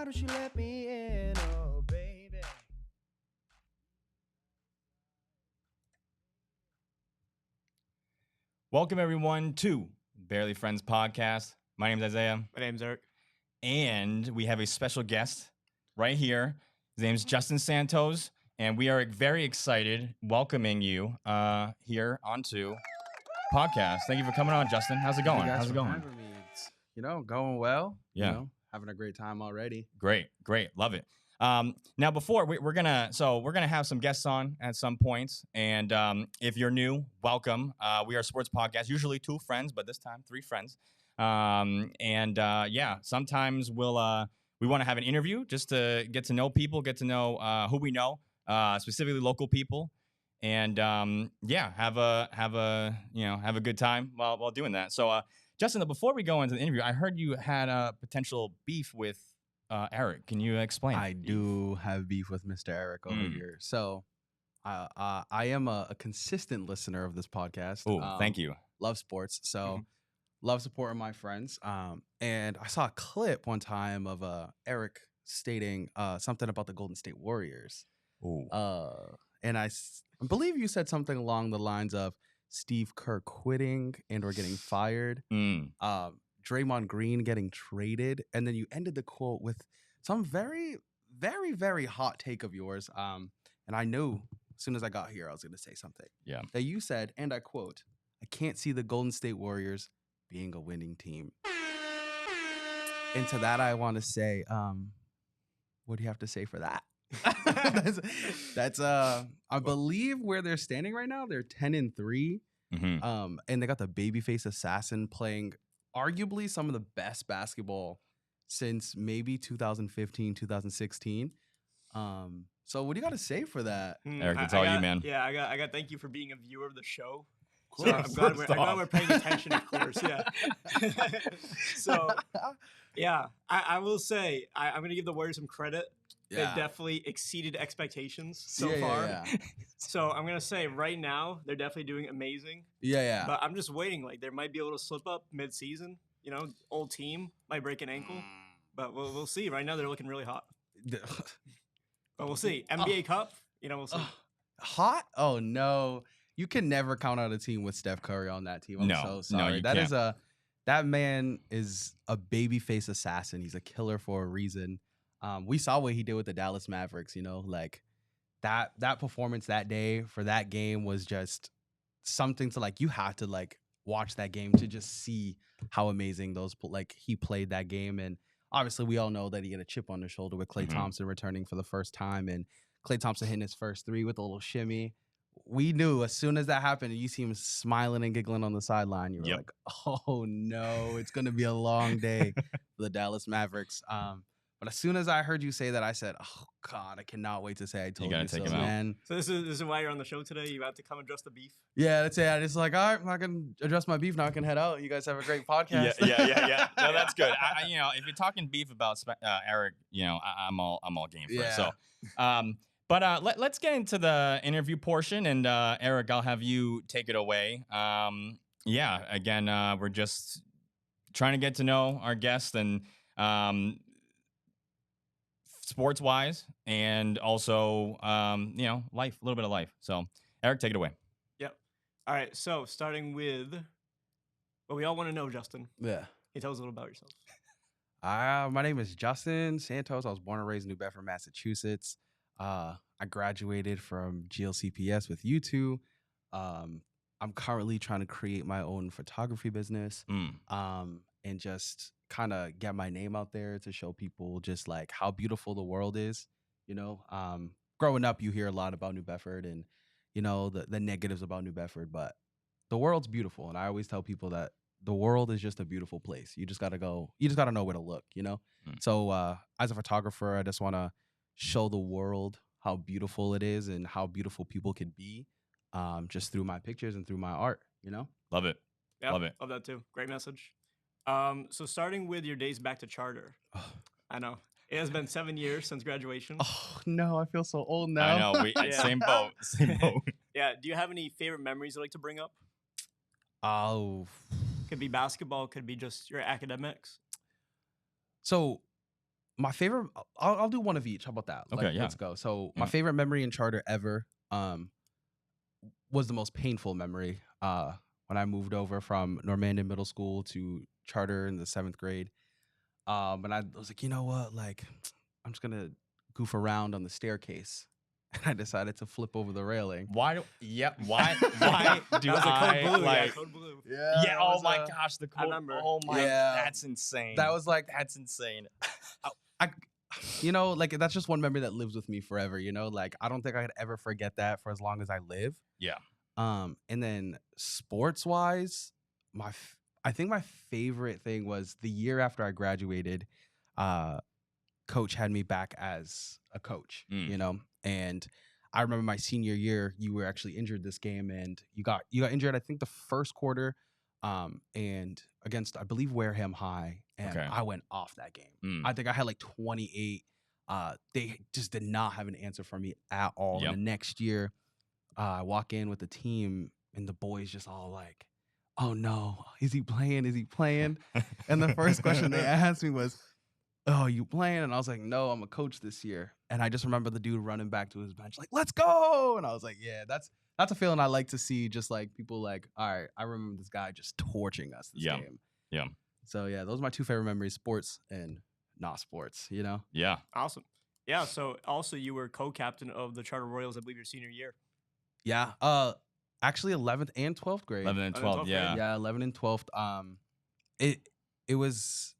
don't you let me in, oh baby. Welcome everyone to Barely Friends Podcast. My name is Isaiah. My name's Eric. And we have a special guest right here. His name is Justin Santos. And we are very excited welcoming you here onto podcast. Thank you for coming on, Justin. How's it going? How's it going? Having me. It's, going well. Yeah. Having a great time already. Great. Love it. Now, before we're gonna have some guests on at some points, and if you're new, welcome. We are a sports podcast, usually 2 friends, but this time 3 friends. Sometimes we want to have an interview just to get to know people, get to know who we know, specifically local people, and have a good time while doing that. So, Justin, before we go into the interview, I heard you had a potential beef with Eric. Can you explain? I do have beef with Mr. Eric over here. So I am a consistent listener of this podcast. Oh, thank you. Love sports. So love supporting my friends. And I saw a clip one time of Eric stating something about the Golden State Warriors. And I believe you said something along the lines of Steve Kerr quitting and or getting fired. Draymond Green getting traded, and then you ended the quote with some very, very, very hot take of yours. And I knew as soon as I got here, I was going to say something. Yeah. That you said, and I quote, "I can't see the Golden State Warriors being a winning team." And to that, I want to say, what do you have to say for that? that's I believe where they're standing right now. They're 10-3, and they got the babyface assassin playing arguably some of the best basketball since maybe 2015, 2016. So what do you got to say for that? Eric, it's all you, man. Yeah, I got. Thank you for being a viewer of the show. Of So course. I'm glad we're paying attention, of course. Yeah. So, yeah, I will say I'm going to give the Warriors some credit. They definitely exceeded expectations so far. Yeah. So I'm going to say right now, they're definitely doing amazing. Yeah. But I'm just waiting. Like, there might be a little slip up mid-season. You know, old team might break an ankle. But we'll see. Right now, they're looking really hot. But we'll see. NBA Cup, we'll see. Hot? Oh, no. You can never count out a team with Steph Curry on that team. I'm so sorry. That man is a babyface assassin. He's a killer for a reason. We saw what he did with the Dallas Mavericks, like that performance that day for that game was just something to you had to watch that game to just see how amazing he played that game. And obviously we all know that he had a chip on his shoulder with Klay Thompson returning for the first time and Klay Thompson hitting his first 3 with a little shimmy. We knew as soon as that happened, and you see him smiling and giggling on the sideline, you were like, oh no, it's going to be a long day for the Dallas Mavericks. But as soon as I heard you say that, I said, "Oh God, I cannot wait to say I told you so, man." So this is why you're on the show today. You have to come address the beef. Yeah, that's it. I just all right, I'm not gonna address my beef now. I can head out. You guys have a great podcast. Yeah. No, that's good. If you're talking beef about Eric, I'm all game for it. So, let's get into the interview portion, and Eric, I'll have you take it away. Again, we're just trying to get to know our guest and. Sports wise and also, life, a little bit of life. So, Eric, take it away. Yep. All right. So, starting with what we all want to know, Justin. Yeah. Can you tell us a little about yourself? My name is Justin Santos. I was born and raised in New Bedford, Massachusetts. I graduated from GLCPS with you two. I'm currently trying to create my own photography business. And just kind of get my name out there to show people just how beautiful the world is. Growing up, you hear a lot about New Bedford and, the negatives about New Bedford, but the world's beautiful. And I always tell people that the world is just a beautiful place. You just got to go. You just got to know where to look, So as a photographer, I just want to show the world how beautiful it is and how beautiful people can be just through my pictures and through my art, Love it. Yep, Love it. Love that too. Great message. So starting with your days back to charter. I know. It has been 7 years since graduation. Oh, no. I feel so old now. I know. Same boat. Yeah. Do you have any favorite memories you like to bring up? Oh. Could be basketball. Could be just your academics. So my favorite. I'll do one of each. How about that? Okay, yeah. Let's go. So my favorite memory in charter ever was the most painful memory. When I moved over from Normandy Middle School to charter in the 7th grade. And I was like, you know what? Like, I'm just gonna goof around on the staircase. And I decided to flip over the railing. Why do I Code Blue, like? Code Blue. Yeah. Oh my gosh, the code. I remember. Oh my. Yeah. That's insane. That was like, That's insane. I, like that's just one memory that lives with me forever. Like I don't think I could ever forget that for as long as I live. Yeah. And then sports wise, I think my favorite thing was the year after I graduated. Coach had me back as a coach. And I remember my senior year, you were actually injured this game, and you got injured. I think the first quarter, and against I believe Wareham High, and I went off that game. I think I had like 28. They just did not have an answer for me at all. Yep. And the next year, I walk in with the team, and the boys just all like, "Oh no, is he playing? Is he playing?" And the first question they asked me was, "Oh, you playing?" And I was like, "No, I'm a coach this year." And I just remember the dude running back to his bench like, "Let's go!" And I was like, "Yeah, that's a feeling I like to see." Just like people like, "All right, I remember this guy just torching us this game." Yeah. So yeah, those are my two favorite memories: sports and not sports. Yeah. Awesome. Yeah. So also you were co-captain of the Charter Royals, I believe, your senior year. Yeah. Actually, 11th and 12th grade. 11th and 12th. Yeah. Yeah, 11th and 12th. It was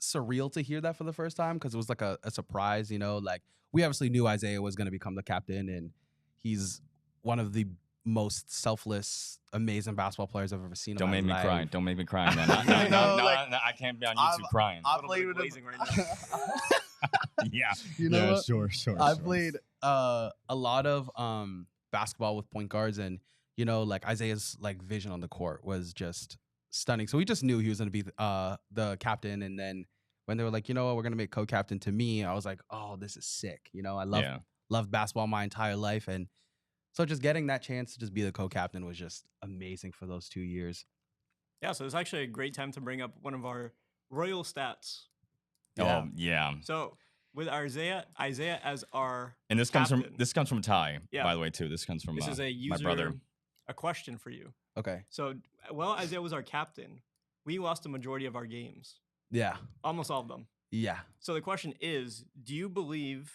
surreal to hear that for the first time because it was like a surprise. Like we obviously knew Isaiah was going to become the captain, and he's one of the most selfless, amazing basketball players I've ever seen. Don't make me life. cry. Don't make me cry, man. No, I can't be on YouTube crying. I played with him. Right now. Yeah. You know what? Sure. I played a lot of basketball with point guards, and like Isaiah's like vision on the court was just stunning. So we just knew he was going to be the captain, and then when they were like, we're going to make co-captain to me, I was like, oh, this is sick. I love basketball my entire life, and so just getting that chance to just be the co-captain was just amazing for those 2 years. Yeah, so it's actually a great time to bring up one of our Royal stats. Oh yeah. So with Isaiah as our and this captain, comes from Ty, Yeah. by the way, too. This comes from this is a user, my brother. A question for you. Okay. So while Isaiah was our captain, we lost the majority of our games. Yeah. Almost all of them. Yeah. So the question is, do you believe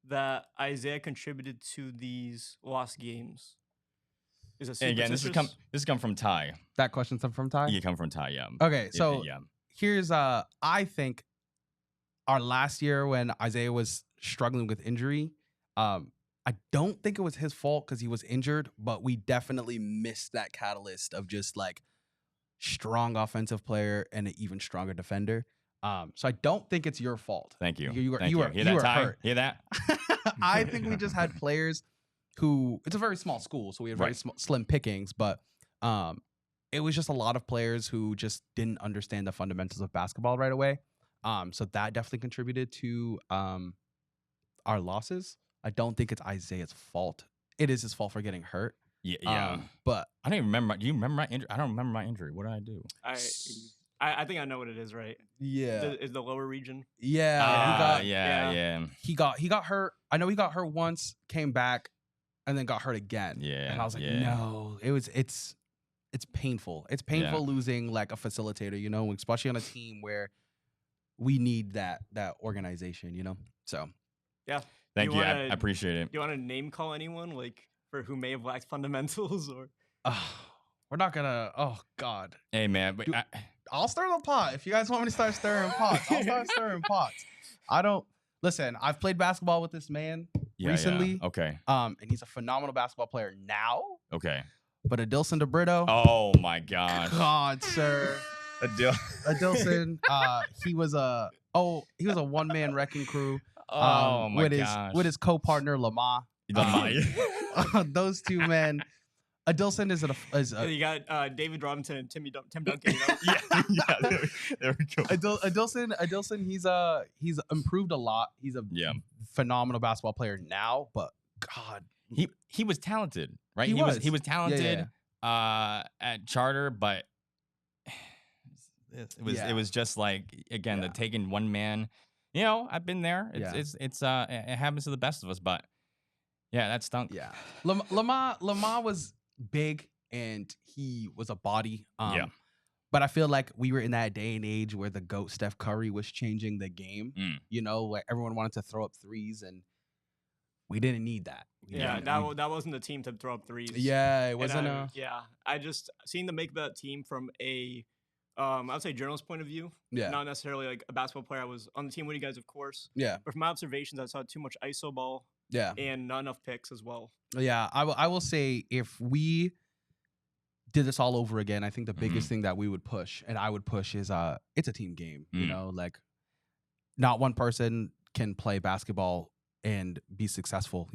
that Isaiah contributed to these lost games? Is it And again, this has come from Ty. That question's from Ty? You come from Ty, yeah. Okay, so yeah. here's I think our last year when Isaiah was struggling with injury, I don't think it was his fault because he was injured, but we definitely missed that catalyst of just like strong offensive player and an even stronger defender. So I don't think it's your fault. Thank you. You were Hear that, Ty? hurt. Hear that? I think we just had players who, it's a very small school, so we had very slim pickings, but it was just a lot of players who just didn't understand the fundamentals of basketball right away. So that definitely contributed to our losses. I don't think it's Isaiah's fault. It is his fault for getting hurt. Yeah. But I don't even remember. Do you remember my injury? I don't remember my injury. What did I do? I think I know what it is, right? Yeah. Is the lower region? Yeah. He He got hurt. I know he got hurt once, came back, and then got hurt again. Yeah. And I was like, no. It's painful. It's painful losing like a facilitator, especially on a team where we need that organization, So yeah. Thank you. I appreciate it. Do you want to name call anyone like for who may have lacked fundamentals or? We're not gonna. Oh God. Hey man, but I'll stir the pot if you guys want me to start stirring pots. I'll start stirring pots. I don't listen. I've played basketball with this man recently. Yeah. Okay. And he's a phenomenal basketball player now. Okay. But Adilson DeBrito. Oh my gosh. God, sir. Adilson. He was a one-man wrecking crew. Oh my gosh. With his co-partner Lamar. Those two men. Adilson is you got David Robinson and Tim Duncan. There we go. Adilson, he's improved a lot. He's a phenomenal basketball player now, but God, he was talented, right? He was talented at charter, but it was just like again the taking one man I've been there. It happens to the best of us, but yeah, that stunk. Yeah. Lamar was big and he was a body. Yeah. But I feel like we were in that day and age where the GOAT Steph Curry was changing the game. Where everyone wanted to throw up threes and we didn't need that. That wasn't the team to throw up threes. Yeah, it wasn't. I just seeing them make that team from a, I would say journalist point of view. Yeah. Not necessarily like a basketball player. I was on the team with you guys, of course. Yeah. But from my observations, I saw too much ISO ball. Yeah. And not enough picks as well. Yeah, I will say if we did this all over again, I think the biggest thing that we would push and I would push is it's a team game. Like not one person can play basketball and be successful.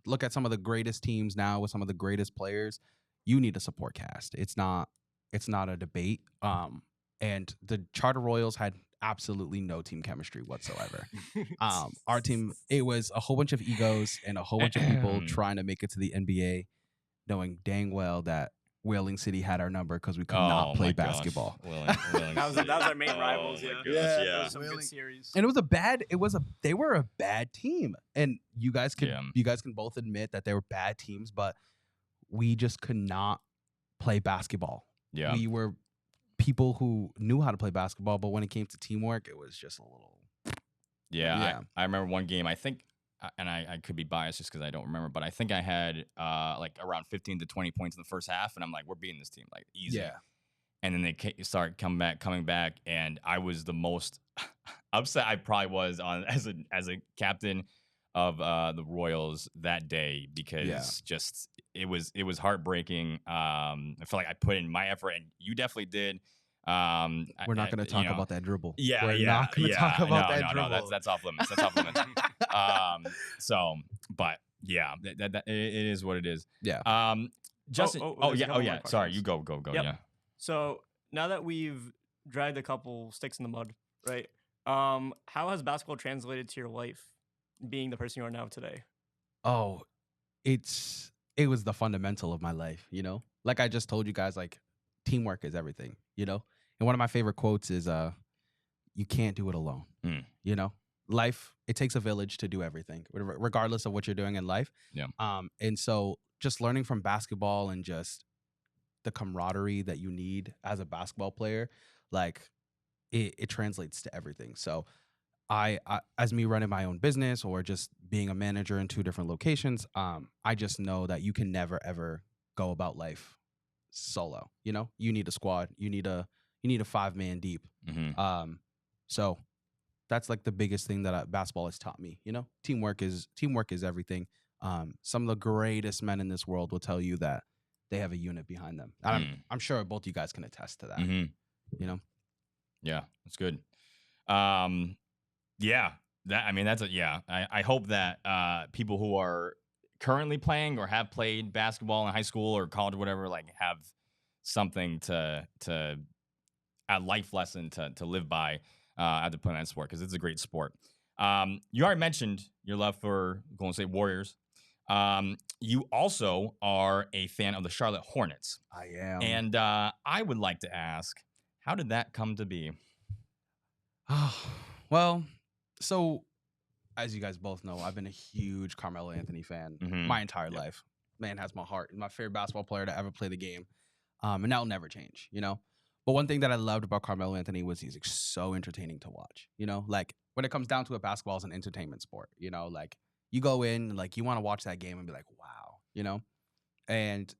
Look at some of the greatest teams now with some of the greatest players. You need a support cast. It's not a debate. And the Charter Royals had absolutely no team chemistry whatsoever. Our team, it was a whole bunch of egos and a whole bunch of people trying to make it to the NBA, knowing dang well that Whaling City had our number because we could not play basketball. That was our main rivals. Yeah. Some good series. And they were a bad team. And you guys can both admit that they were bad teams, but we just could not play basketball. Yeah. We were people who knew how to play basketball, but when it came to teamwork, it was just a little. Yeah. I remember one game, I think, and I could be biased just because I don't remember, but I think I had like around 15 to 20 points in the first half, and I'm like, we're beating this team, like easy. Yeah. And then they start coming back, and I was the most upset I probably was on as a captain of the Royals that day because just it was heartbreaking. I feel like I put in my effort, and you definitely did. We're not going to talk about that dribble. Yeah, we're not going to talk about that dribble. No, that's off limits. That's off limits. But yeah, that it is what it is. Yeah. Justin. Yeah. Sorry, you go. Yep. Yeah. So now that we've dragged a couple sticks in the mud, right? How has basketball translated to your life, being the person you are now today? Oh, it was the fundamental of my life. Like I just told you guys, like teamwork is everything. And one of my favorite quotes is, "You can't do it alone." Life, it takes a village to do everything, regardless of what you're doing in life. Yeah. And so just learning from basketball and just the camaraderie that you need as a basketball player, like it translates to everything. So I as me running my own business or just being a manager in 2 different locations, I just know that you can never ever go about life solo. You need a squad. You need a 5-man deep. So that's like the biggest thing that basketball has taught me. Teamwork is everything. Some of the greatest men in this world will tell you that they have a unit behind them. I'm sure both you guys can attest to that. Yeah, that's good. I hope that people who are currently playing or have played basketball in high school or college or whatever, like have something to a life lesson to live by after playing that sport, because it's a great sport. You already mentioned your love for Golden State Warriors. You also are a fan of the Charlotte Hornets. I am. And I would like to ask, how did that come to be? Well, so as you guys both know, I've been a huge Carmelo Anthony fan my entire life. Man has my heart. He's my favorite basketball player to ever play the game. And that will never change, But one thing that I loved about Carmelo Anthony was he's so entertaining to watch, Like when it comes down to it, basketball is an entertainment sport, Like you go in, like you want to watch that game and be like, wow, And,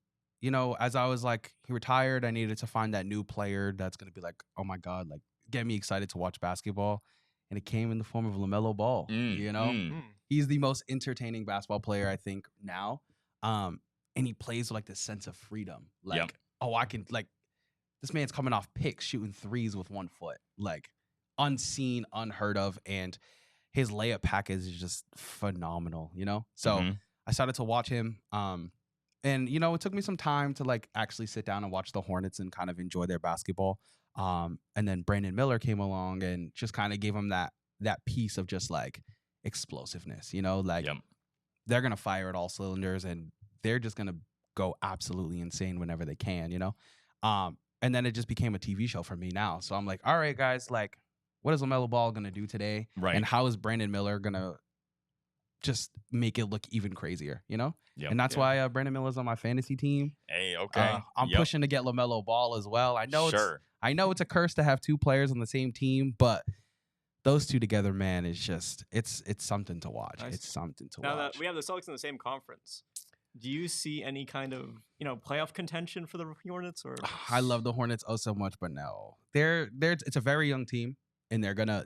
as I was like, he retired, I needed to find that new player that's going to be like, oh my God, like get me excited to watch basketball. And it came in the form of LaMelo Ball, He's the most entertaining basketball player, I think, now. And he plays with like this sense of freedom. Like, I can, like, this man's coming off picks, shooting threes with 1 foot, like unseen, unheard of. And his layup package is just phenomenal, So I started to watch him. And, it took me some time to like actually sit down and watch the Hornets and kind of enjoy their basketball. And then Brandon Miller came along and just kind of gave him that piece of just like explosiveness, like they're going to fire at all cylinders and they're just going to go absolutely insane whenever they can, And then it just became a TV show for me now. So I'm like, all right, guys, like what is LaMelo Ball gonna do today? Right. And how is Brandon Miller gonna just make it look even crazier? You know. Yep. And that's why Brandon Miller's on my fantasy team. Hey, okay. I'm pushing to get LaMelo Ball as well. I know it's a curse to have two players on the same team, but those two together, man, is just it's something to watch. Nice. It's something to now watch. Now that we have the Celtics in the same conference, do you see any kind of playoff contention for the Hornets? Or I love the Hornets so much, but no, it's a very young team, and they're gonna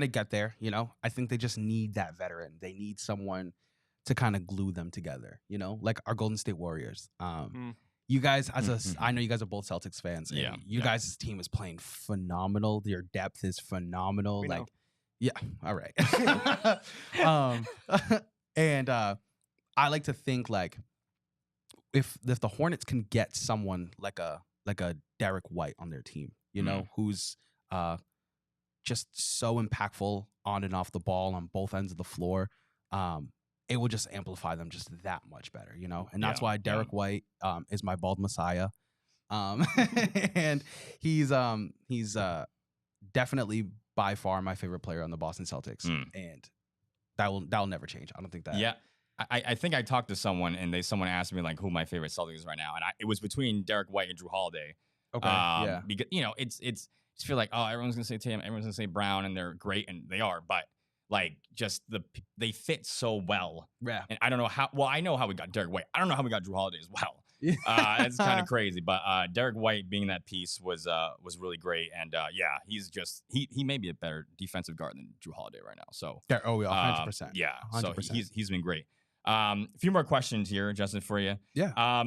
get there. You know, I think they just need that veteran. They need someone to kind of glue them together. You know, like our Golden State Warriors. You guys, I know you guys are both Celtics fans. And you guys' team is playing phenomenal. Your depth is phenomenal. All right. And I like to think like if the Hornets can get someone like a Derek White on their team, you know, who's just so impactful on and off the ball on both ends of the floor, it will just amplify them just that much better, you know? And that's why Derek White is my bald messiah. And he's definitely by far my favorite player on the Boston Celtics. And that will never change. I don't think that. Yeah. I think I talked to someone and someone asked me like who my favorite Celtics is right now. And it was between Derek White and Drew Holiday. Okay. Because, it's just feel like, oh, everyone's going to say Tatum, everyone's going to say Brown, and they're great, and they are. But like just they fit so well. Yeah. And I don't know how. Well, I know how we got Derek White. I don't know how we got Drew Holiday as well. It's kind of crazy. But Derek White being that piece was really great. And he's just he may be a better defensive guard than Drew Holiday right now. So 100%. Yeah. 100%. So he's been great. A few more questions here, Justin, for you. Yeah.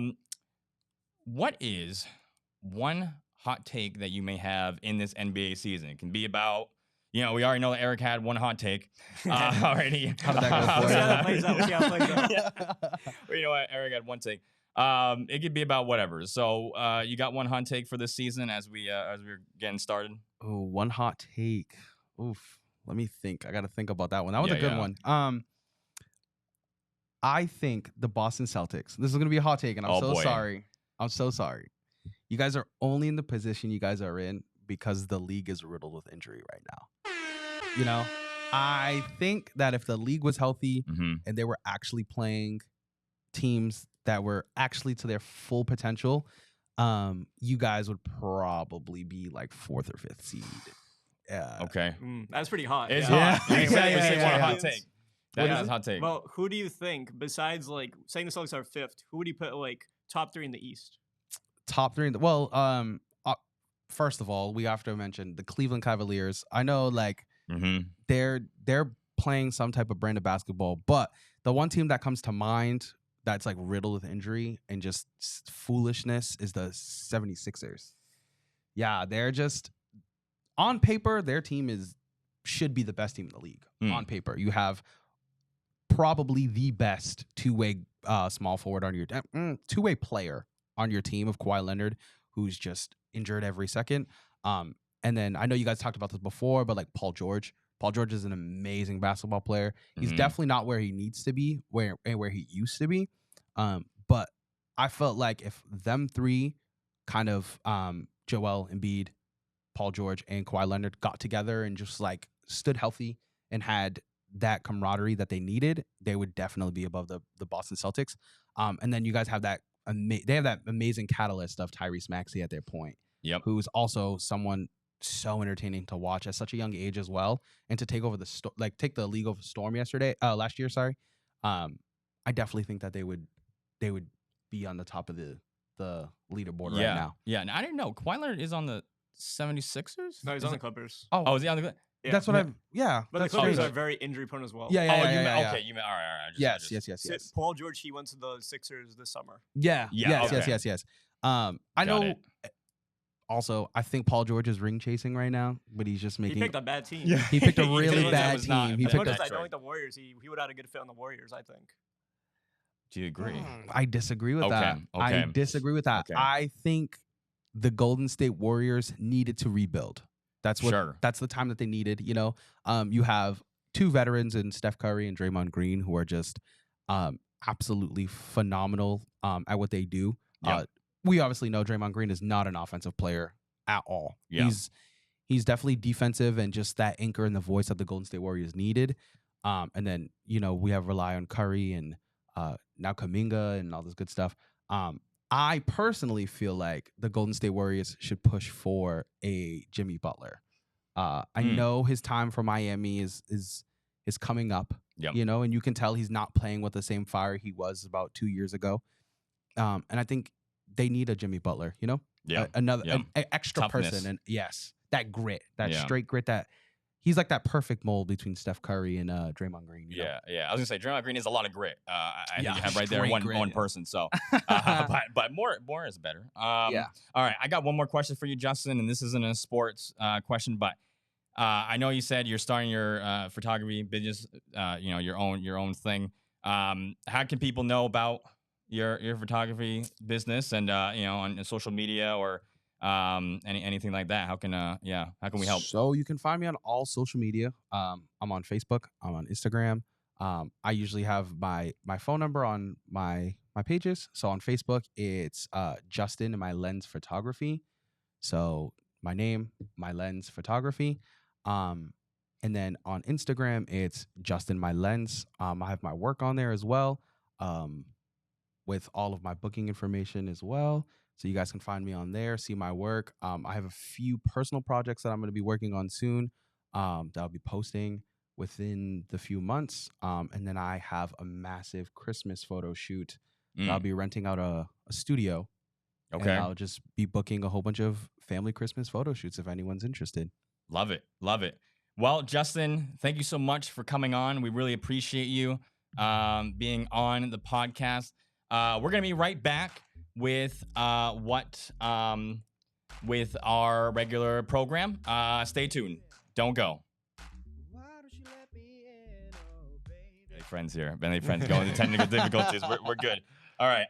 What is one hot take that you may have in this NBA season? It can be about, we already know that Eric had one hot take already. How did that go for you? We'll see how it plays out. Well, you know what? Eric had one take. It could be about whatever. So you got one hot take for this season as we're getting started? Oh, one hot take. Oof. Let me think. I got to think about that one. That was a good one. I think the Boston Celtics. This is going to be a hot take, and I'm sorry. I'm so sorry. You guys are only in the position you guys are in because the league is riddled with injury right now. You know, I think that if the league was healthy and they were actually playing teams that were actually to their full potential, you guys would probably be like 4th or 5th seed. Okay. That's pretty hot. It's hot. You say one hot take. That is a hot take. Well, who do you think, besides like saying the Celtics are 5th, who would you put like top 3 in the East? Top 3 in the first of all, we have to mention the Cleveland Cavaliers. I know like they're playing some type of brand of basketball, but the one team that comes to mind that's like riddled with injury and just foolishness is the 76ers. Yeah, they're just on paper, their team should be the best team in the league. On paper, you have probably the best two-way small forward on your two-way player on your team of Kawhi Leonard, who's just injured every second. And then I know you guys talked about this before, but like Paul George is an amazing basketball player. He's definitely not where he needs to be, where he used to be. But I felt like if them three kind of Joel Embiid, Paul George, and Kawhi Leonard got together and just like stood healthy and had that camaraderie that they needed, they would definitely be above the Boston Celtics. And then you guys have that they have that amazing catalyst of Tyrese Maxey at their point. Yep. Who's also someone so entertaining to watch at such a young age as well, and to take over take the league over storm last year. Sorry, I definitely think that they would be on the top of the leaderboard right now. Yeah, and I didn't know Kawhi Leonard is on the 76ers. No, he's on the Clippers. Oh, is he on the Clippers? Yeah. That's what but the Clippers are very injury prone as well. Yeah. Okay, you meant all right. Yes. Paul George, he went to the Sixers this summer. Yes. I know. It. Also, I think Paul George is ring chasing right now, but he's just making. He picked a bad team. Yeah. He picked a really bad team. As much as I don't like the Warriors, he would have had a good fit on the Warriors, I think. Do you agree? I disagree with that. Okay. I disagree with that. Okay. I think the Golden State Warriors needed to rebuild. That's the time that they needed. You know, you have two veterans in Steph Curry and Draymond Green who are just absolutely phenomenal at what they do. Yep. We obviously know Draymond Green is not an offensive player at all. Yeah. He's definitely defensive and just that anchor in the voice that the Golden State Warriors needed. And then, we have rely on Curry and now Kuminga and all this good stuff. I personally feel like the Golden State Warriors should push for a Jimmy Butler. I know his time for Miami is coming up, and you can tell he's not playing with the same fire he was about 2 years ago. And I think they need a Jimmy Butler, another an extra Toughness. person. And yes, that grit, that straight grit, that he's like that perfect mold between Steph Curry and Draymond Green. You know? I was gonna say Draymond Green is a lot of grit. I think you have right there one person. So, but more is better. All right, I got one more question for you, Justin, and this isn't a sports question, but I know you said you're starting your photography business, your own thing. How can people know about your photography business and on social media or anything like that? How can we help? So you can find me on all social media. I'm on Facebook, I'm on Instagram. I usually have my phone number on my pages. So on Facebook it's Justin and My Lens Photography. So my name, My Lens Photography. And then on Instagram it's Justin My Lens. I have my work on there as well, with all of my booking information as well. So you guys can find me on there, see my work. I have a few personal projects that I'm going to be working on soon, that I'll be posting within the few months. And then I have a massive Christmas photo shoot. That I'll be renting out a studio. Okay. And I'll just be booking a whole bunch of family Christmas photo shoots if anyone's interested. Love it. Well, Justin, thank you so much for coming on. We really appreciate you being on the podcast. We're going to be right back with with our regular program. Stay tuned. Don't go. Benny friends here. Benny friends going to technical difficulties. We're good. All right.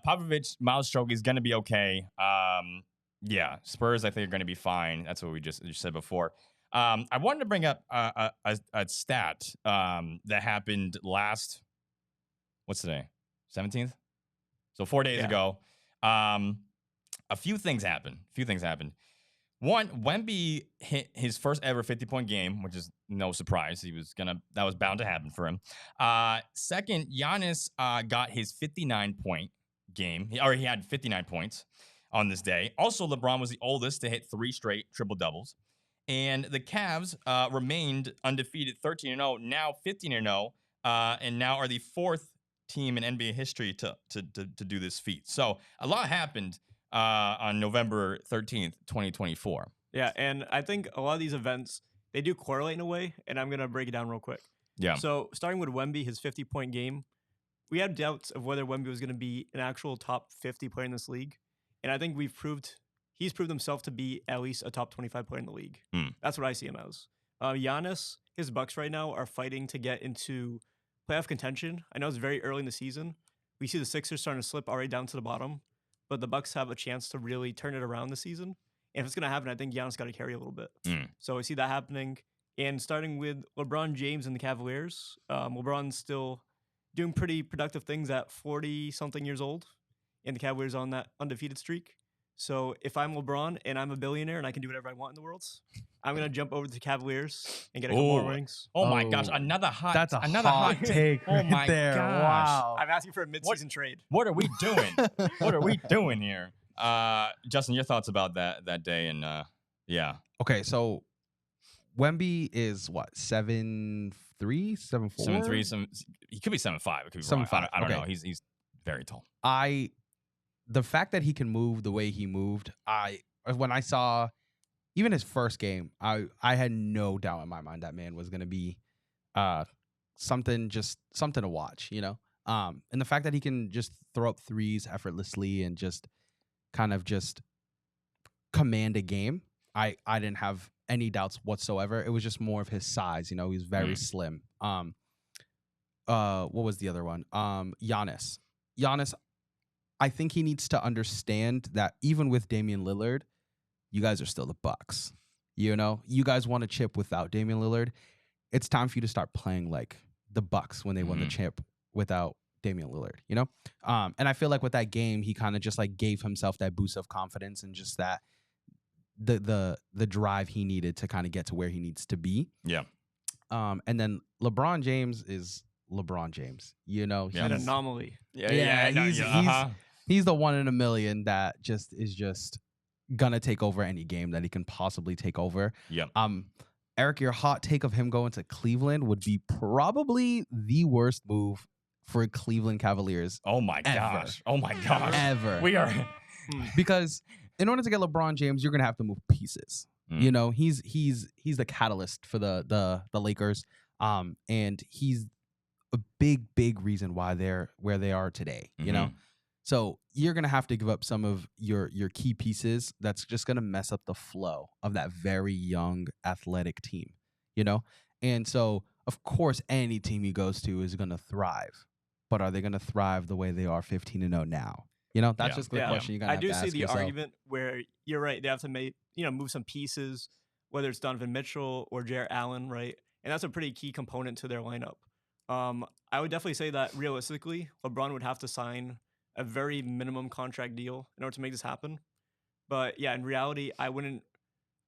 Popovich, mouth stroke is going to be okay. Spurs, I think, are going to be fine. That's what we just said before. I wanted to bring up a stat that happened what's today? 17th? So 4 days ago, a few things happened. One, Wemby hit his first ever 50-point game, which is no surprise. That was bound to happen for him. Second, Giannis got his 59-point game. He had 59 points on this day. Also, LeBron was the oldest to hit 3 straight triple-doubles. And the Cavs remained undefeated, 13-0, now 15-0, and now are the 4th team in NBA history to do this feat. So a lot happened on November 13th, 2024. Yeah, and I think a lot of these events, they do correlate in a way, and I'm going to break it down real quick. Yeah. So starting with Wemby, his 50-point game, we had doubts of whether Wemby was going to be an actual top 50 player in this league. And I think he's proved himself to be at least a top 25 player in the league. That's what I see him as. Giannis, his Bucks right now are fighting to get into playoff contention. I know it's very early in the season. We see the Sixers starting to slip already down to the bottom, but the Bucks have a chance to really turn it around this season. And if it's going to happen, I think Giannis got to carry a little bit. So I see that happening. And starting with LeBron James and the Cavaliers, LeBron's still doing pretty productive things at 40-something years old, and the Cavaliers on that undefeated streak. So if I'm LeBron and I'm a billionaire and I can do whatever I want in the world, I'm going to jump over to the Cavaliers and get a couple more rings. Oh my gosh, another hot take. Oh my there. gosh. Wow. I'm asking for a mid-season trade. What are we doing? What are we doing here? Justin, your thoughts about that day and Okay, so Wemby is what, 7'3", 7'4"? 7'3", he could be 7'5". It could be 7'5". I don't know. He's very tall. The fact that he can move the way he moved, when I saw even his first game, I had no doubt in my mind that man was going to be something to watch, and the fact that he can just throw up threes effortlessly and just kind of just command a game, I didn't have any doubts whatsoever. It was just more of his size, he was very slim. What was the other one? Giannis, I think he needs to understand that even with Damian Lillard, you guys are still the Bucks. You guys want a chip without Damian Lillard. It's time for you to start playing like the Bucks when they won the chip without Damian Lillard, And I feel like with that game, he kind of just like gave himself that boost of confidence and just the drive he needed to kind of get to where he needs to be. Yeah. And then LeBron James is LeBron James. You know, He's an anomaly. He's the one in a million that is gonna take over any game that he can possibly take over. Yeah. Eric, your hot take of him going to Cleveland would be probably the worst move for Cleveland Cavaliers. Oh my gosh. Oh my gosh. Ever. We are because in order to get LeBron James, you're gonna have to move pieces. You know, he's the catalyst for the Lakers. And he's a big reason why they're where they are today. You know, so you're gonna have to give up some of your key pieces. That's just gonna mess up the flow of that very young athletic team. You know, and so of course any team he goes to is gonna thrive, but are they gonna thrive the way they are 15-0 now? You know, that's just the question you gotta have to ask yourself. I do see the argument where you're right. They have to move some pieces, whether it's Donovan Mitchell or Jarrett Allen, right? And that's a pretty key component to their lineup. I would definitely say that realistically, LeBron would have to sign a very minimum contract deal in order to make this happen. But yeah, in reality, I wouldn't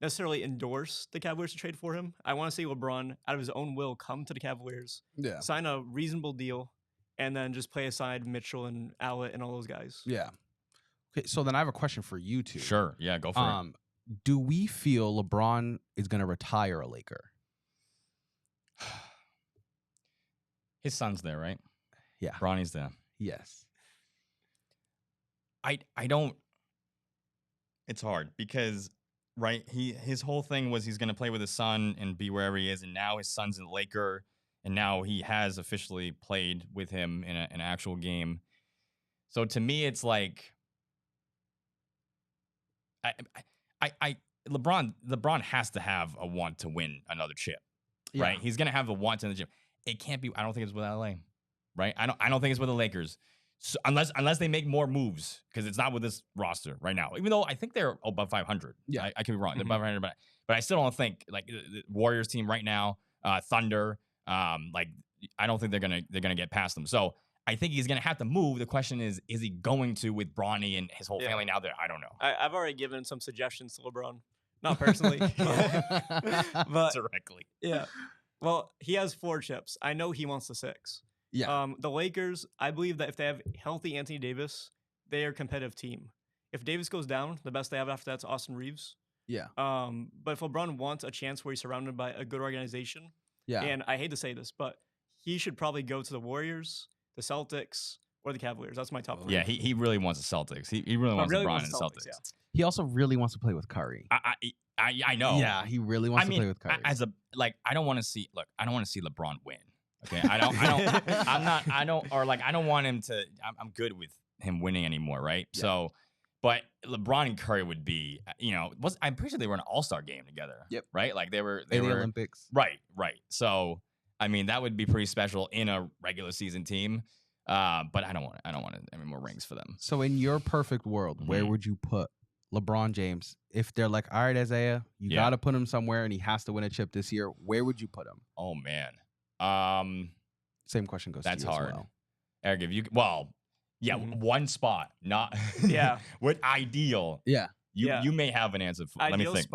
necessarily endorse the Cavaliers to trade for him. I want to see LeBron, out of his own will, come to the Cavaliers, sign a reasonable deal, and then just play aside Mitchell and Allen and all those guys. Yeah. Okay, so then I have a question for you two. Sure. Yeah, go for it. Do we feel LeBron is going to retire a Laker? His son's there, right? Yeah. Bronny's there. Yes. I don't. It's hard because, right, his whole thing was he's going to play with his son and be wherever he is, and now his son's in Laker, and now he has officially played with him in an actual game. So to me, it's like, LeBron has to have a want to win another chip, right? He's going to have a want to win the chip. It can't be. I don't think it's with LA, right? I don't think it's with the Lakers, so unless they make more moves, because it's not with this roster right now. Even though I think they're above 500. Yeah, I could be wrong. They're above 500, but I still don't think like the Warriors team right now, Thunder, like I don't think they're gonna get past them. So I think he's gonna have to move. The question is he going to with Bronny and his whole family now? That I don't know. I've already given some suggestions to LeBron, not personally, but directly. Yeah. Well, he has 4 chips. I know he wants the 6. Yeah. The Lakers, I believe that if they have healthy Anthony Davis, they are a competitive team. If Davis goes down, the best they have after that's Austin Reeves. Yeah. But if LeBron wants a chance where he's surrounded by a good organization, and I hate to say this, but he should probably go to the Warriors, the Celtics, or the Cavaliers. That's my top 3. Yeah, he really wants the Celtics. He really wants LeBron and the Celtics. Yeah. He also really wants to play with Curry. I know. Yeah, he really wants to play with Curry. I don't want to see LeBron win. Okay, I don't want him to. I'm good with him winning anymore, right? Yeah. So, but LeBron and Curry would be, I'm pretty sure they were in an All-Star game together. Yep. Right, like they were the Olympics. Right. So, I mean, that would be pretty special in a regular season team. But I don't want any more rings for them. So, in your perfect world, where would you put LeBron James? If they're like, all right, Isaiah, you got to put him somewhere and he has to win a chip this year, where would you put him? Oh, man. Same question goes that's to you hard. as well. Eric, if you one spot, not what ideal. Yeah. You may have an answer for. Let me think.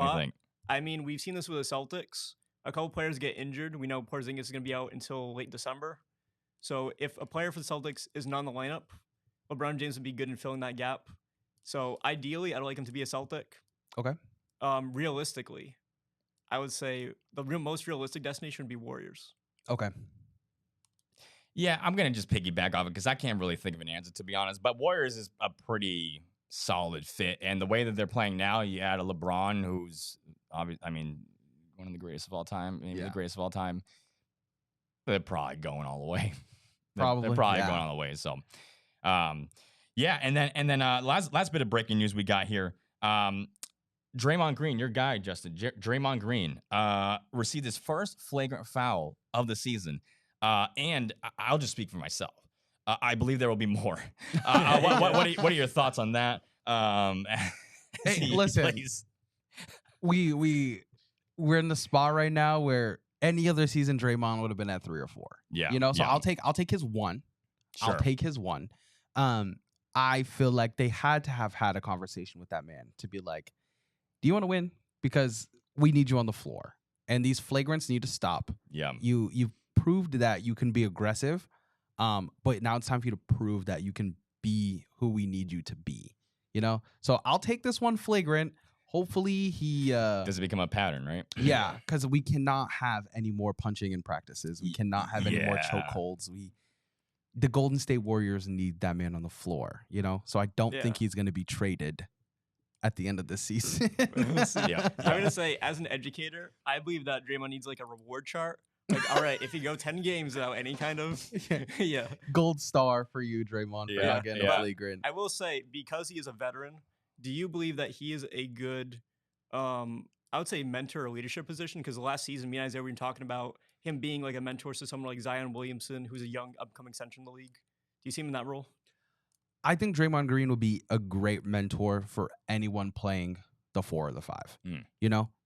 I mean, we've seen this with the Celtics. A couple players get injured. We know Porzingis is going to be out until late December. So if a player for the Celtics is not in the lineup, LeBron James would be good in filling that gap. So ideally, I'd like him to be a Celtic. Okay. Realistically, I would say the most realistic destination would be Warriors. Okay. Yeah, I'm going to just piggyback off it because I can't really think of an answer, to be honest. But Warriors is a pretty solid fit. And the way that they're playing now, you add a LeBron, who's, one of the greatest of all time, maybe the greatest of all time. They're probably going all the way. They're probably going all the way. So, and then last bit of breaking news we got here. Draymond Green, your guy, Justin, Draymond Green, received his first flagrant foul of the season. And I'll just speak for myself. I believe there will be more. What are your thoughts on that? Hey, listen, we're in the spot right now where any other season Draymond would have been at 3 or 4. Yeah, so I'll take his 1. Sure. I'll take his 1. I feel like they had to have had a conversation with that man to be like, do you want to win? Because we need you on the floor, and these flagrants need to stop. Yeah. You've proved that you can be aggressive, but now it's time for you to prove that you can be who we need you to be. So I'll take this one flagrant. Hopefully he does it become a pattern, right? Yeah, because we cannot have any more punching in practices. We cannot have any more chokeholds. The Golden State Warriors need that man on the floor. So I don't think he's going to be traded at the end of this season. I'm gonna say, as an educator, I believe that Draymond needs like a reward chart. Like, all right, if you go 10 games without any kind of gold star for you, Draymond, for not getting a flagrant. I will say, because he is a veteran, do you believe that he is a good, I would say, mentor or leadership position? Because last season, me and Isaiah were talking about him being like a mentor to someone like Zion Williamson, who's a young upcoming center in the league. Do you see him in that role? I think Draymond Green would be a great mentor for anyone playing the 4 or the 5.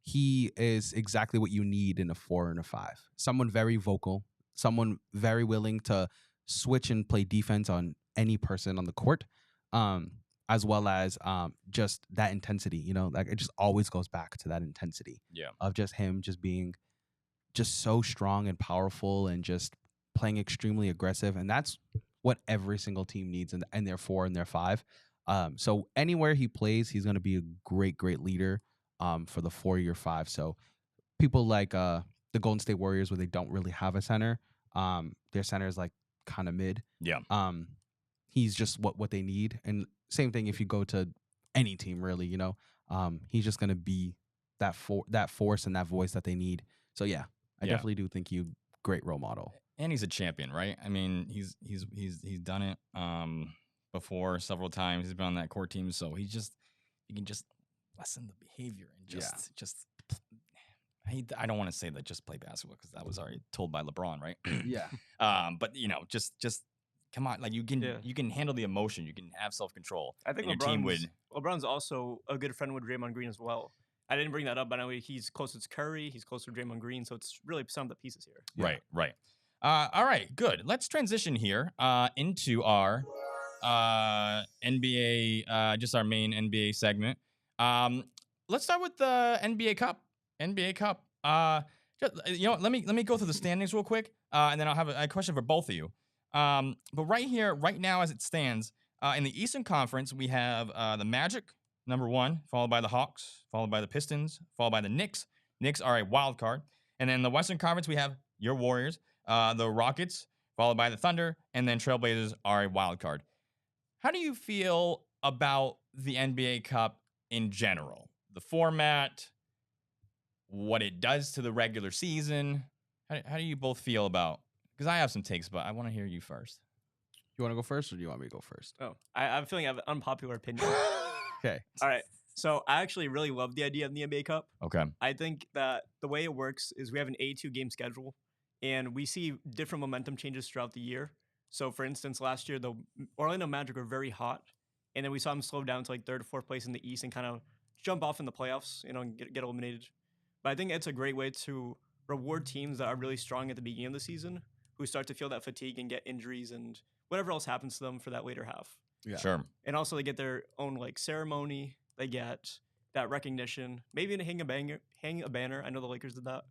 He is exactly what you need in a 4 and a 5. Someone very vocal, someone very willing to switch and play defense on any person on the court, as well as just that intensity. Like it just always goes back to that intensity of just him just being just so strong and powerful and just playing extremely aggressive. And that's what every single team needs in their 4 and their 5. So anywhere he plays, he's going to be a great, great leader for the 4-year 5. So people like the Golden State Warriors, where they don't really have a center, their center is like kind of mid. He's just what they need. And same thing if you go to any team, really, he's just going to be that force and that voice that they need. So I definitely do think he's a great role model. And he's a champion, right? I mean, he's done it before several times. He's been on that core team, so he can just lessen the behavior and just. I don't want to say that just play basketball, because that was already told by LeBron, right? But just come on, like you can handle the emotion, you can have self-control. I think LeBron's also a good friend with Draymond Green as well. I didn't bring that up, but I know he's close to Curry, he's close to Draymond Green, so it's really some of the pieces here. Right. All right, good. Let's transition here into our NBA, just our main NBA segment. Let's start with the NBA Cup. Let me go through the standings real quick, and then I'll have a question for both of you. But right now, as it stands, in the Eastern Conference, we have the Magic, number 1, followed by the Hawks, followed by the Pistons, followed by the Knicks. Knicks are a wild card. And then in the Western Conference, we have your Warriors, the Rockets, followed by the Thunder, and then Trailblazers are a wild card. How do you feel about the NBA Cup in general? The format, what it does to the regular season? How do you both feel about? Because I have some takes, but I want to hear you first. You want to go first, or do you want me to go first? Oh, I'm feeling I have an unpopular opinion. Okay. All right. So I actually really love the idea of the NBA Cup. Okay. I think that the way it works is we have an 82 game schedule, and we see different momentum changes throughout the year. So, for instance, last year, the Orlando Magic were very hot, and then we saw them slow down to like 3rd or 4th place in the East and kind of jump off in the playoffs, and get eliminated. But I think it's a great way to reward teams that are really strong at the beginning of the season, who start to feel that fatigue and get injuries and whatever else happens to them for that later half. Yeah. Sure. And also they get their own like ceremony. They get that recognition. Maybe hang a banner. I know the Lakers did that.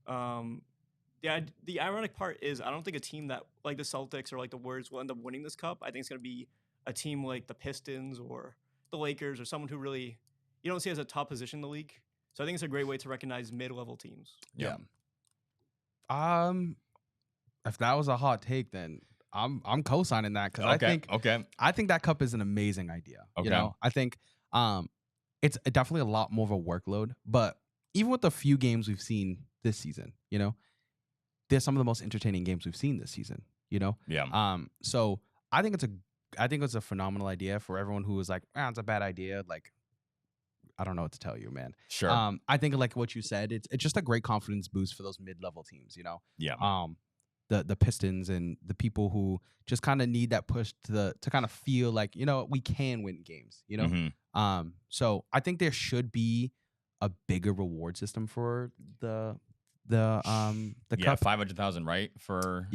The ironic part is I don't think a team that like the Celtics or like the Warriors will end up winning this cup. I think it's going to be a team like the Pistons or the Lakers or someone who really you don't see as a top position in the league. So I think it's a great way to recognize mid-level teams. Yeah. If that was a hot take, then I'm co-signing that, because I think that cup is an amazing idea. Okay. I think it's definitely a lot more of a workload, but even with the few games we've seen this season, they're some of the most entertaining games we've seen this season. Yeah. So I think it's a phenomenal idea for everyone who was like, it's a bad idea. Like, I don't know what to tell you, man. Sure. I think like what you said, it's just a great confidence boost for those mid-level teams. Yeah. The Pistons and the people who just kind of need that push to kind of feel like, we can win games, Mm-hmm. So I think there should be a bigger reward system for the cup. 500,000, right? For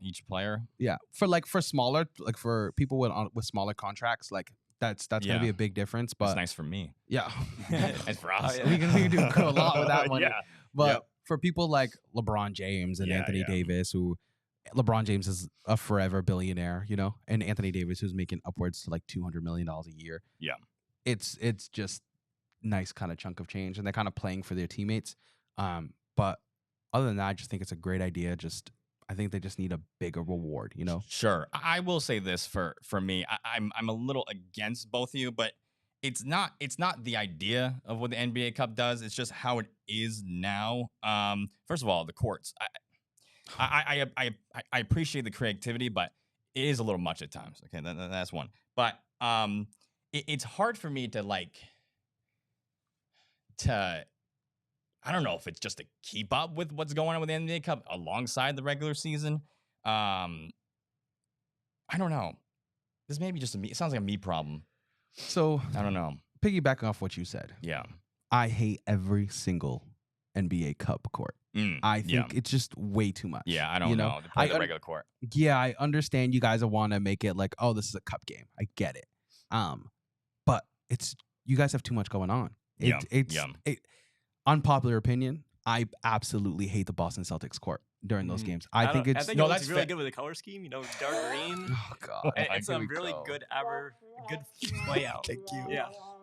each player. Yeah. For smaller, like for people with smaller contracts, like That's going to be a big difference. But that's nice for me. Yeah. It's for us. We can do a lot with that money. Yeah. But for people like LeBron James and Anthony Davis, who LeBron James is a forever billionaire, and Anthony Davis, who's making upwards to like $200 million a year. Yeah. It's just nice kind of chunk of change, and they're kind of playing for their teammates. But other than that, I just think it's a great idea. I think they just need a bigger reward, Sure. I will say this for me. I'm a little against both of you, but it's not the idea of what the NBA Cup does. It's just how it is now. First of all, the courts. I appreciate the creativity, but it is a little much at times. Okay, that's one. But it's hard for me to I don't know if it's just to keep up with what's going on with the NBA Cup alongside the regular season. I don't know. This may be just it sounds like a me problem. So I don't know. Piggybacking off what you said. Yeah. I hate every single NBA Cup court. I think it's just way too much. Yeah, I don't know. They play the regular court. Yeah, I understand you guys want to make it like, oh, this is a cup game. I get it. But you guys have too much going on. Unpopular opinion, I absolutely hate the Boston Celtics court during those games. I think it's really good with the color scheme. Dark green. Oh God, it's a really good layout. Thank you.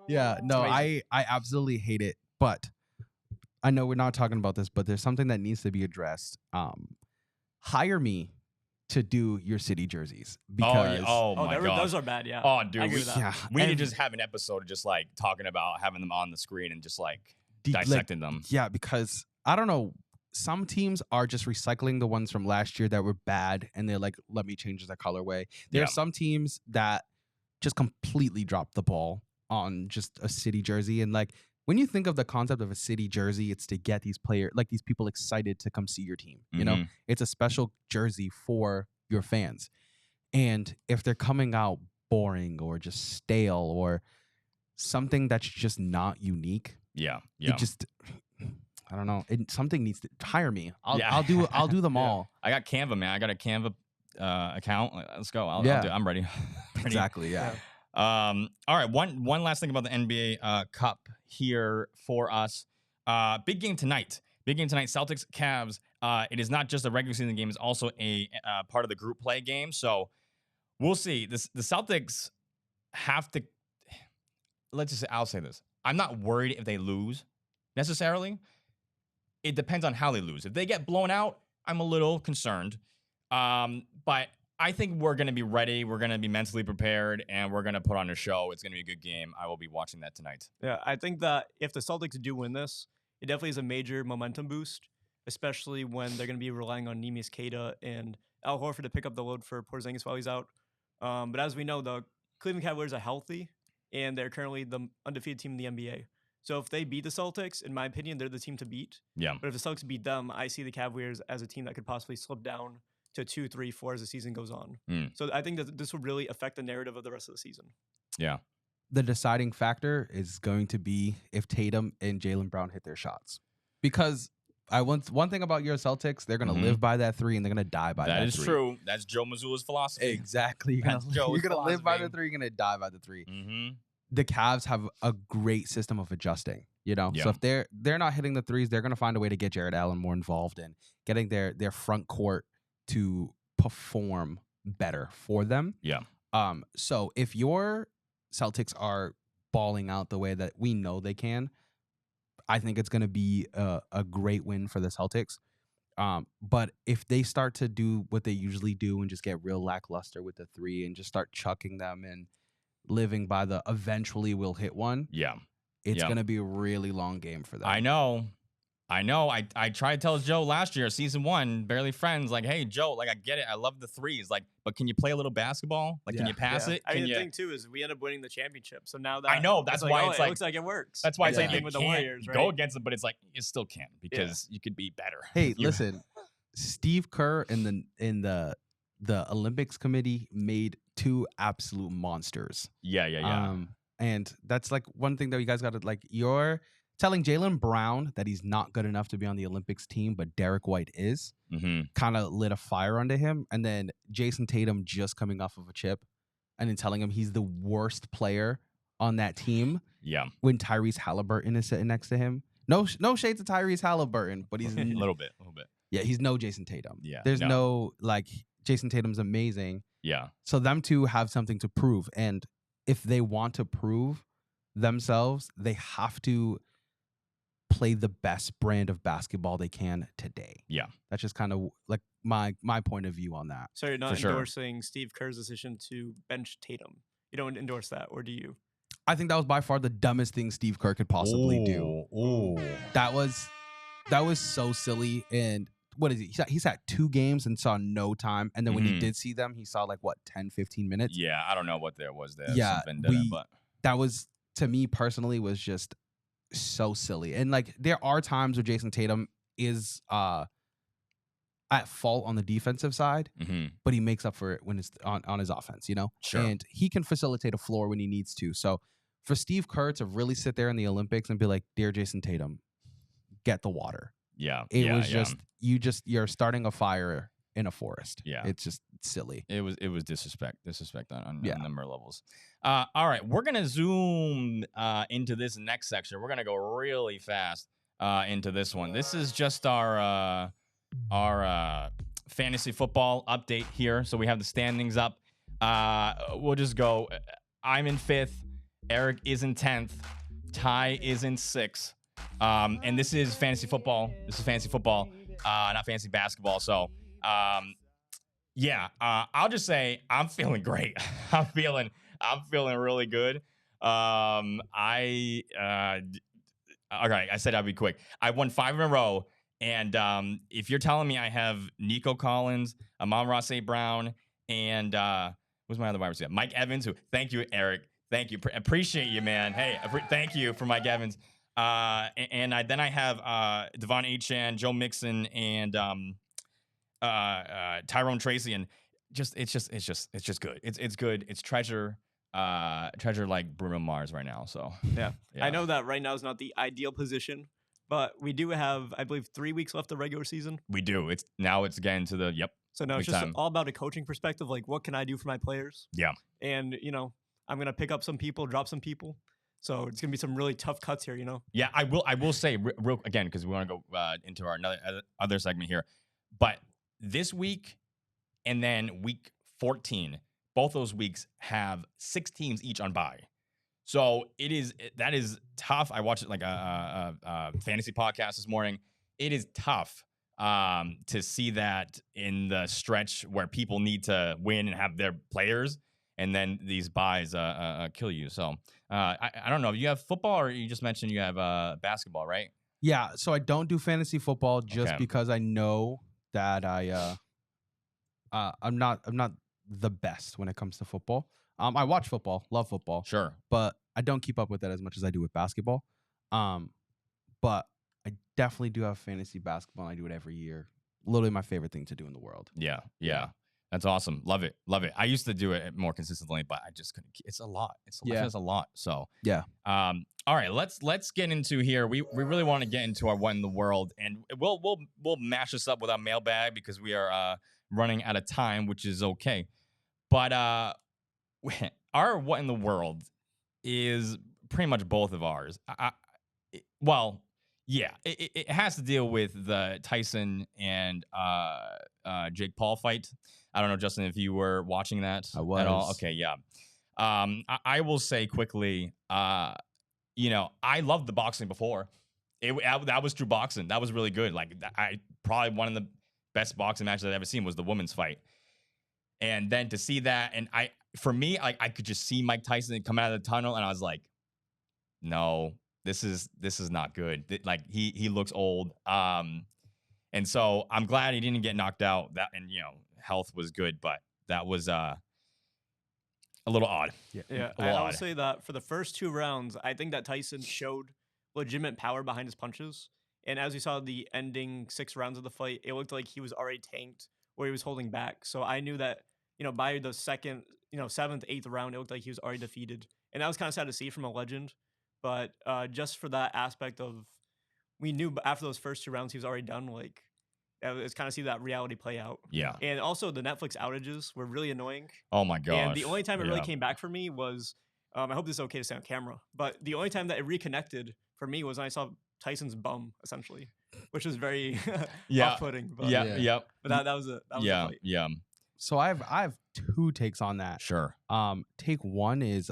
Yeah. No, I absolutely hate it. But I know we're not talking about this, but there's something that needs to be addressed. Hire me to do your city jerseys because my God, those are bad. Yeah. Oh, dude, we need to just have an episode of just like talking about having them on the screen and just like dissecting them. Yeah, because I don't know. Some teams are just recycling the ones from last year that were bad, and they're like, let me change the colorway. There are some teams that just completely dropped the ball on just a city jersey. And like, when you think of the concept of a city jersey, it's to get these people excited to come see your team. It's a special jersey for your fans. And if they're coming out boring or just stale or something that's just not unique, it just, I don't know. Something needs to hire me. I'll do them all. I got Canva, man. I got a Canva account. Let's go. I'm ready. Exactly. Yeah. All right. One last thing about the NBA Cup here for us. Big game tonight. Celtics Cavs. It is not just a regular season game. It's also a part of the group play game. So we'll see. The Celtics have to. I'll say this. I'm not worried if they lose necessarily. It depends on how they lose. If they get blown out, I'm a little concerned. But I think we're going to be ready. We're going to be mentally prepared, and we're going to put on a show. It's going to be a good game. I will be watching that tonight. Yeah, I think that if the Celtics do win this, it definitely is a major momentum boost, especially when they're going to be relying on Neemias Queta and Al Horford to pick up the load for Porzingis while he's out. But as we know, the Cleveland Cavaliers are healthy, and they're currently the undefeated team in the NBA. So if they beat the Celtics, in my opinion, they're the team to beat. Yeah. But if the Celtics beat them, I see the Cavaliers as a team that could possibly slip down to 2, 3, 4 as the season goes on. So I think that this will really affect the narrative of the rest of the season. Yeah. The deciding factor is going to be if Tatum and Jaylen Brown hit their shots. Because one thing about your Celtics, they're going to live by that 3 and they're going to die by that 3. That is true. That's Joe Mazzulla's philosophy. Exactly. You're going to live by the 3, you're going to die by the 3. Mm-hmm. The Cavs have a great system of adjusting, So if they're not hitting the 3s, they're going to find a way to get Jared Allen more involved in getting their front court to perform better for them. Yeah. So if your Celtics are balling out the way that we know they can, I think it's going to be a great win for the Celtics. But if they start to do what they usually do and just get real lackluster with the 3 and just start chucking them and living by the eventually we'll hit one, it's going to be a really long game for them. I know. I tried to tell Joe last year, season 1, barely friends, like, hey, Joe, like, I get it. I love the 3s. Like, but can you play a little basketball? Like, can you pass it? The thing, too, is we end up winning the championship. So now that I know. That's why it's like, it looks like it works. That's why it's like, you with can't the Warriors, right? go against them, but it's like, you still can't because you could be better. Hey, listen, Steve Kerr in the Olympics committee made 2 absolute monsters. Yeah. And that's like one thing that you guys got to like. You're telling Jaylen Brown that he's not good enough to be on the Olympics team, but Derek White is. Kind of lit a fire under him. And then Jason Tatum just coming off of a chip. and then telling him he's the worst player on that team. Yeah. When Tyrese Halliburton is sitting next to him. No shade to Tyrese Halliburton, but he's a little bit. Yeah, he's no Jason Tatum. Yeah. There's no like Jason Tatum's amazing. Yeah. So them two have something to prove. And if they want to prove themselves, they have to play the best brand of basketball they can today. Yeah. That's just kind of like my point of view on that. So you're not endorsing Steve Kerr's decision to bench Tatum. You don't endorse that, or do you? I think that was by far the dumbest thing Steve Kerr could possibly do. Ooh. That was so silly. And what is he? He sat 2 games and saw no time. And then when he did see them, he saw like, what, 10, 15 minutes? Yeah, I don't know what there was there. Yeah, but that was, to me personally, was just so silly. And like, there are times where Jason Tatum is at fault on the defensive side, but he makes up for it when it's on his offense, you know? Sure. And he can facilitate a floor when he needs to. So for Steve Kerr to really sit there in the Olympics and be like, "Dear Jason Tatum, get the water." Yeah. It was you're starting a fire in a forest. Yeah. It's just silly. It was disrespect on a number of levels. All right, we're gonna zoom into this next section. We're gonna go really fast into this one. This is just our fantasy football update here. So we have the standings up. We'll just go. I'm in 5th. Eric is in 10th. Ty is in 6th. And this is fantasy football. This is fantasy football, not fantasy basketball. So, I'll just say I'm feeling great. I'm feeling really good. Okay, I said I'd be quick. I won 5 in a row. And if you're telling me I have Nico Collins, Amon-Ra St. Brown, and who's my other wide receiver? Mike Evans, who, thank you, Eric. Thank you. Appreciate you, man. Hey, thank you for Mike Evans. Then I have Devon Achane, Joe Mixon, and Tyrone Tracy, and it's just good. It's good. It's treasure like Bruno Mars right now. So yeah. I know that right now is not the ideal position, but we do have, I believe, 3 weeks left of regular season. We do. It's getting to the So now it's just all about a coaching perspective. Like, what can I do for my players? Yeah. And I'm gonna pick up some people, drop some people. So it's gonna be some really tough cuts here, Yeah, I will say real again, because we want to go into our other segment here. But this week and then week 14, both those weeks have 6 teams each on bye. So that is tough. I watched it like a fantasy podcast this morning. It is tough to see that in the stretch where people need to win and have their players, and then these buys kill you. So I don't know. You have football, or you just mentioned you have basketball, right? Yeah. So I don't do fantasy football just because I know that I'm not the best when it comes to football. I watch football, love football, sure, but I don't keep up with it as much as I do with basketball. But I definitely do have fantasy basketball, and I do it every year. Literally my favorite thing to do in the world. Yeah. That's awesome. Love it. I used to do it more consistently, but I just couldn't. It's a lot. It's a lot. So yeah. All right. Let's get into here. We really want to get into our what in the world, and we'll mash this up with our mailbag because we are running out of time, which is okay. But our what in the world is pretty much both of ours. It has to deal with the Tyson and Jake Paul fight. I don't know, Justin, if you were watching that I was. at all. Okay, yeah. I will say quickly, I loved the boxing before. That was true boxing. That was really good. Like, I probably one of the best boxing matches I've ever seen was the women's fight. And then to see that, and I could just see Mike Tyson come out of the tunnel, and I was like, no, this is not good. Like, he looks old. And so I'm glad he didn't get knocked out. And health was good, but that was a little odd. Yeah. I'll say that for the first 2 rounds, I think that Tyson showed legitimate power behind his punches. And as we saw the ending 6 rounds of the fight, it looked like he was already tanked or he was holding back. So I knew that, by the second, 7th, 8th round, it looked like he was already defeated. And that was kind of sad to see from a legend. But just for that aspect of, we knew after those first 2 rounds, he was already done. Like, It's kind of see that reality play out. Yeah. And also the Netflix outages were really annoying. Oh my gosh. And the only time it really came back for me was, I hope this is okay to say on camera, but the only time that it reconnected for me was when I saw Tyson's bum, essentially, which was very off-putting. But, But that was a fight. Yeah. So I have two takes on that. Sure. Take one is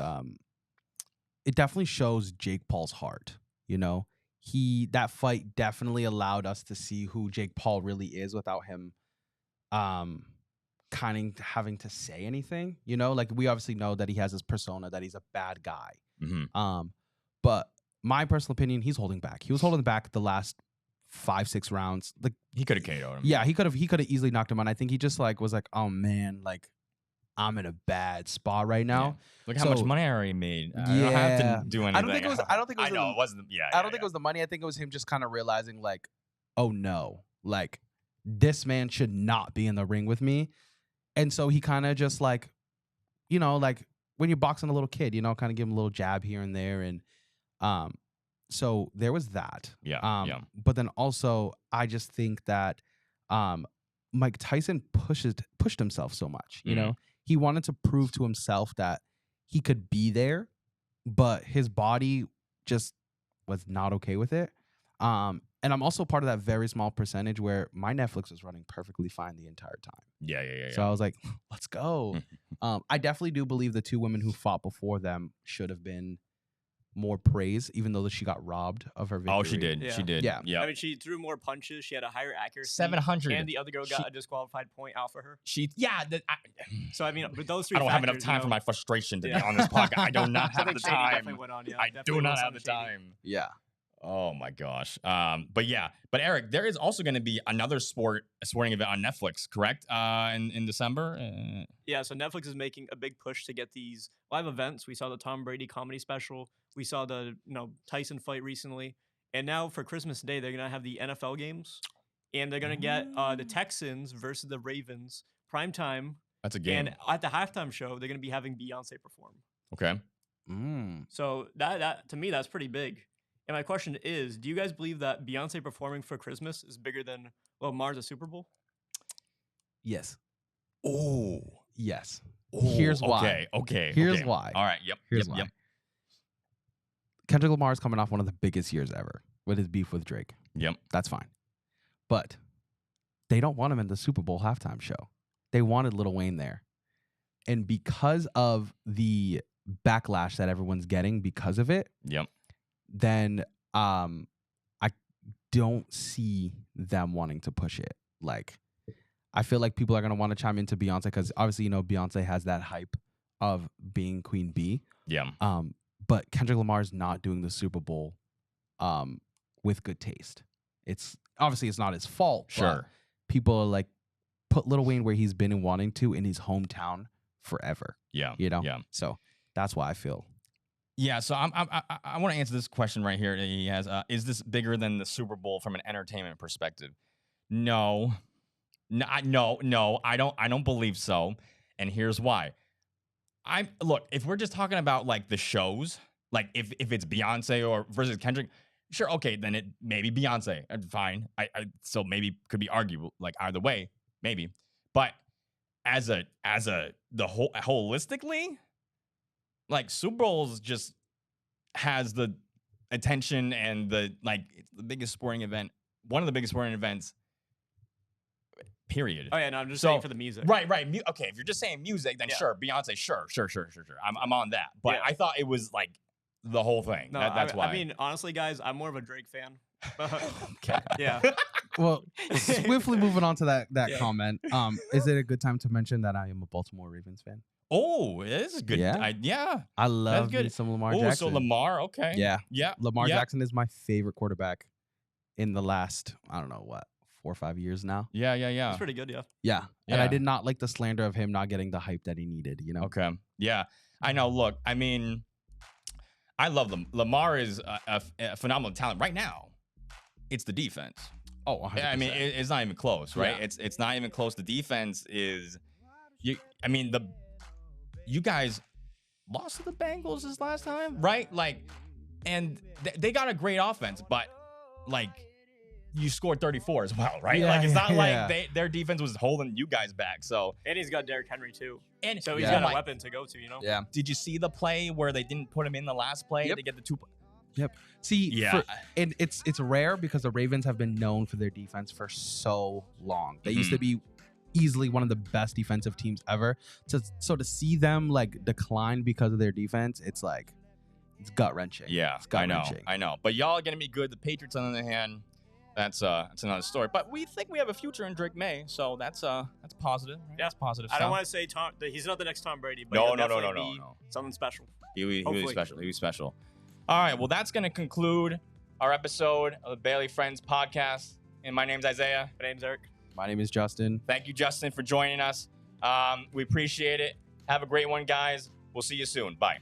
it definitely shows Jake Paul's heart. You know, that fight definitely allowed us to see who Jake Paul really is without him kind of having to say anything. You know, like we obviously know that he has this persona that he's a bad guy. Mm-hmm. But my personal opinion, he's holding back. He was holding back the last 5-6 rounds. Like he could have KO'd him. Yeah, he could have easily knocked him out. I think he just like was like, oh man, like I'm in a bad spot right now. Yeah. Look how much money I already made. I don't have to do anything. I don't think it was. I don't think it was. It wasn't. Yeah. I don't think it was the money. I think it was him just kind of realizing like, oh no, like this man should not be in the ring with me. And so he kind of just like, you know, like when you're boxing a little kid, you know, kind of give him a little jab here and there. And so there was that. Yeah. But then also, I just think that Mike Tyson pushed himself so much. You know, he wanted to prove to himself that he could be there, but his body just was not okay with it. And I'm also part of that very small percentage where my Netflix was running perfectly fine the entire time. Yeah. So I was like, let's go. I definitely do believe the two women who fought before them should have been more praise, even though she got robbed of her victory. Oh, she did. Yeah. She did. Yeah. I mean, she threw more punches. She had a higher accuracy. 700. And the other girl got a disqualified point out for her. So, I mean, with those three I don't factors, have enough time for my frustration to be on this podcast. I do not have the time. I do not have the time. Yeah. Oh my gosh. But Eric, there is also going to be another sporting event on Netflix, correct? In December. Yeah. So Netflix is making a big push to get these live events. We saw the Tom Brady comedy special. We saw the Tyson fight recently, and now for Christmas Day they're gonna have the NFL games, and they're gonna get the Texans versus the Ravens primetime. That's a game. And at the halftime show they're gonna be having Beyonce perform. Okay. So that to me that's pretty big. And my question is, do you guys believe that Beyonce performing for Christmas is bigger than Lamar's a Super Bowl? Yes. Oh. Yes. Ooh, Here's why. Okay. Here's why. All right. Yep. Here's why. Kendrick Lamar is coming off one of the biggest years ever with his beef with Drake. Yep. That's fine. But they don't want him in the Super Bowl halftime show. They wanted Lil Wayne there. And because of the backlash that everyone's getting because of it, then I don't see them wanting to push it. Like, I feel like people are going to want to chime into Beyonce because obviously, you know, Beyonce has that hype of being Queen Bee. Yeah. But Kendrick Lamar is not doing the Super Bowl with good taste. It's obviously it's not his fault. Sure. People are like, put Lil Wayne where he's been and wanting to in his hometown forever. Yeah. You know? Yeah. So that's why I feel. Yeah. So I want to answer this question right here that he has. Is this bigger than the Super Bowl from an entertainment perspective? No. I don't believe so. And here's why. Look, if we're just talking about like the shows, like if it's Beyonce or versus Kendrick, sure, okay, then it maybe Beyonce, fine. I still maybe could be arguable, like either way, maybe. But as a holistically, like Super Bowls just has the attention and it's the biggest sporting event, one of the biggest sporting events. Period. Oh yeah, no, I'm just saying for the music. Right. Okay, if you're just saying music, then sure, Beyonce, sure. I'm on that. But I thought it was like the whole thing. No, that's why. I mean, honestly, guys, I'm more of a Drake fan. Okay. Yeah. Well, swiftly moving on to that comment. Is it a good time to mention that I am a Baltimore Ravens fan? Oh, it is good. Yeah. I love some Lamar Jackson. So Lamar, okay. Yeah. Lamar Jackson is my favorite quarterback in the last, I don't know what, 4 or 5 years now. Yeah. It's pretty good, Yeah. And I did not like the slander of him not getting the hype that he needed, you know? Okay. Yeah. I know. Look, I mean, I love them. Lamar is a phenomenal talent. Right now, it's the defense. Oh, 100%. I mean, it's not even close, right? Yeah. It's not even close. The defense is you guys lost to the Bengals this last time, right? Like, and they got a great offense, but like you scored 34 as well, right? Yeah, like it's not yeah. like their defense was holding you guys back. So And he's got Derrick Henry too. and So he's got a weapon to go to, you know? Yeah. did you see the play where they didn't put him in the last play to get the 2? See, Yeah. and it's rare because the Ravens have been known for their defense for so long. They used to be easily one of the best defensive teams ever. So to see them like decline because of their defense, it's like it's gut wrenching. Yeah, it's gut-wrenching. I know. But y'all are gonna be good. The Patriots, on the other hand, that's another story. But we think we have a future in Drake May, so that's positive. Right? Yeah. That's positive. I don't stuff. want to say he's not the next Tom Brady, but No, he'll no, definitely be something special. He was Hopefully. special. He was special. All right. Well, that's gonna conclude our episode of the Barely Friends podcast. And my name's Isaiah. My name's Eric. My name is Justin. Thank you, Justin, for joining us. We appreciate it. Have a great one, guys. We'll see you soon. Bye.